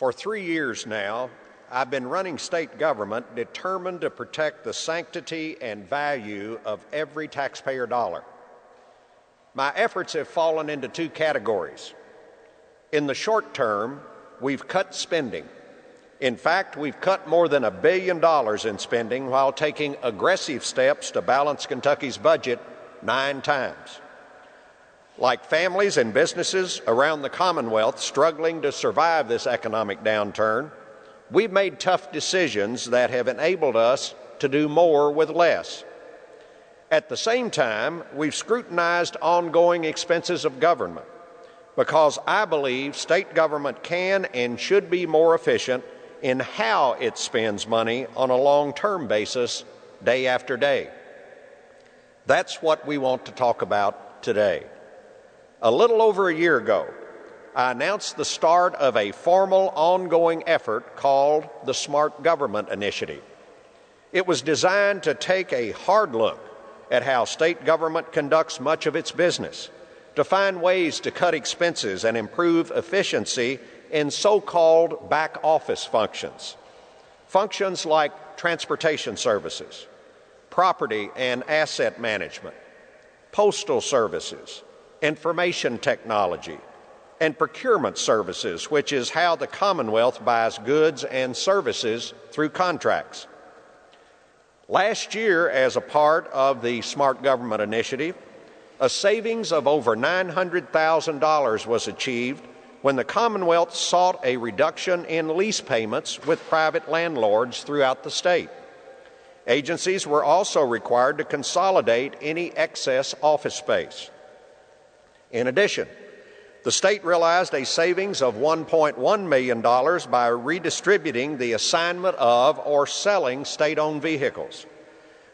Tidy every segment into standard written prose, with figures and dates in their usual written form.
For 3 years now, I've been running state government determined to protect the sanctity and value of every taxpayer dollar. My efforts have fallen into two categories. In the short term, we've cut spending. In fact, we've cut more than $1 billion in spending while taking aggressive steps to balance Kentucky's budget 9 times. Like families and businesses around the Commonwealth struggling to survive this economic downturn, we've made tough decisions that have enabled us to do more with less. At the same time, we've scrutinized ongoing expenses of government because I believe state government can and should be more efficient in how it spends money on a long-term basis, day after day. That's what we want to talk about today. A little over a year ago, I announced the start of a formal ongoing effort called the Smart Government Initiative. It was designed to take a hard look at how state government conducts much of its business, to find ways to cut expenses and improve efficiency in so-called back office functions. Functions like transportation services, property and asset management, postal services, information technology, and procurement services, which is how the Commonwealth buys goods and services through contracts. Last year, as a part of the Smart Government Initiative, a savings of over $900,000 was achieved when the Commonwealth sought a reduction in lease payments with private landlords throughout the state. Agencies were also required to consolidate any excess office space. In addition, the state realized a savings of $1.1 million by redistributing the assignment of or selling state-owned vehicles.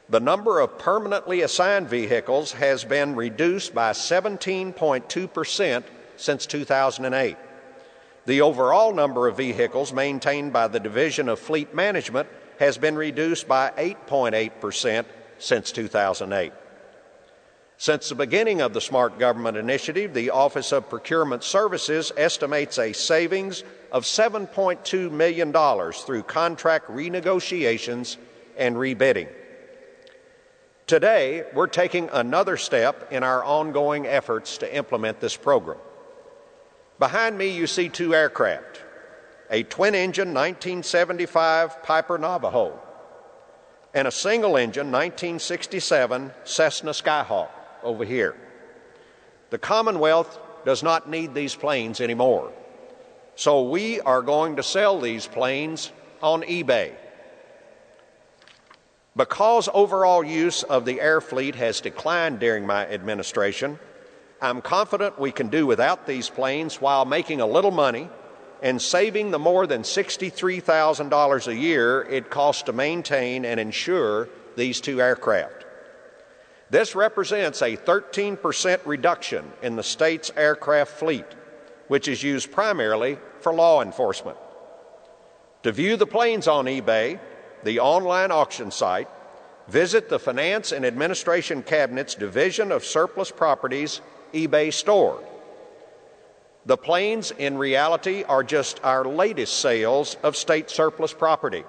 The number of permanently assigned vehicles has been reduced by 17.2% since 2008. The overall number of vehicles maintained by the Division of Fleet Management has been reduced by 8.8% since 2008. Since the beginning of the Smart Government Initiative, the Office of Procurement Services estimates a savings of $7.2 million through contract renegotiations and rebidding. Today, we're taking another step in our ongoing efforts to implement this program. Behind me, you see 2 aircraft, a twin-engine 1975 Piper Navajo and a single-engine 1967 Cessna Skyhawk over here. The Commonwealth does not need these planes anymore, so we are going to sell these planes on eBay. Because overall use of the air fleet has declined during my administration, I'm confident we can do without these planes while making a little money and saving the more than $63,000 a year it costs to maintain and insure these 2 aircraft. This represents a 13% reduction in the state's aircraft fleet, which is used primarily for law enforcement. To view the planes on eBay, the online auction site, visit the Finance and Administration Cabinet's Division of Surplus Properties eBay store. The planes, in reality, are just our latest sales of state surplus property,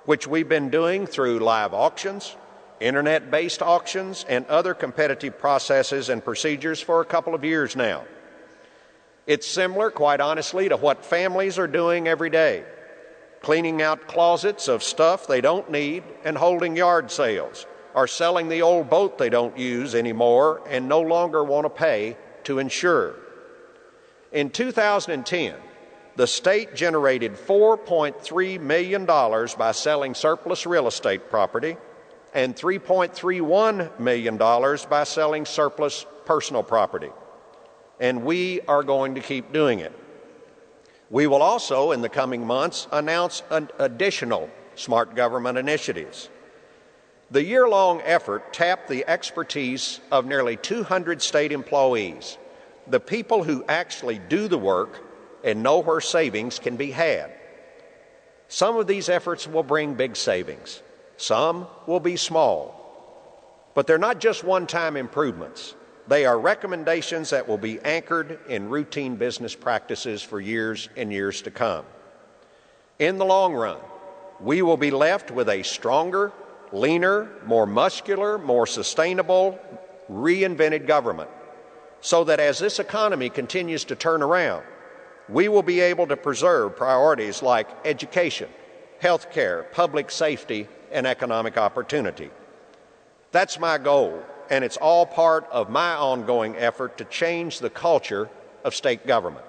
which we've been doing through live auctions, internet-based auctions, and other competitive processes and procedures for a couple of years now. It's similar, quite honestly, to what families are doing every day, cleaning out closets of stuff they don't need and holding yard sales, or selling the old boat they don't use anymore and no longer want to pay to insure. In 2010, the state generated $4.3 million by selling surplus real estate property and $3.31 million by selling surplus personal property. And we are going to keep doing it. We will also, in the coming months, announce additional smart government initiatives. The year-long effort tapped the expertise of nearly 200 state employees, the people who actually do the work and know where savings can be had. Some of these efforts will bring big savings. Some will be small. But they're not just one-time improvements. They are recommendations that will be anchored in routine business practices for years and years to come. In the long run, we will be left with a stronger, leaner, more muscular, more sustainable, reinvented government, so that as this economy continues to turn around, we will be able to preserve priorities like education, health care, public safety, and economic opportunity. That's my goal, and it's all part of my ongoing effort to change the culture of state government.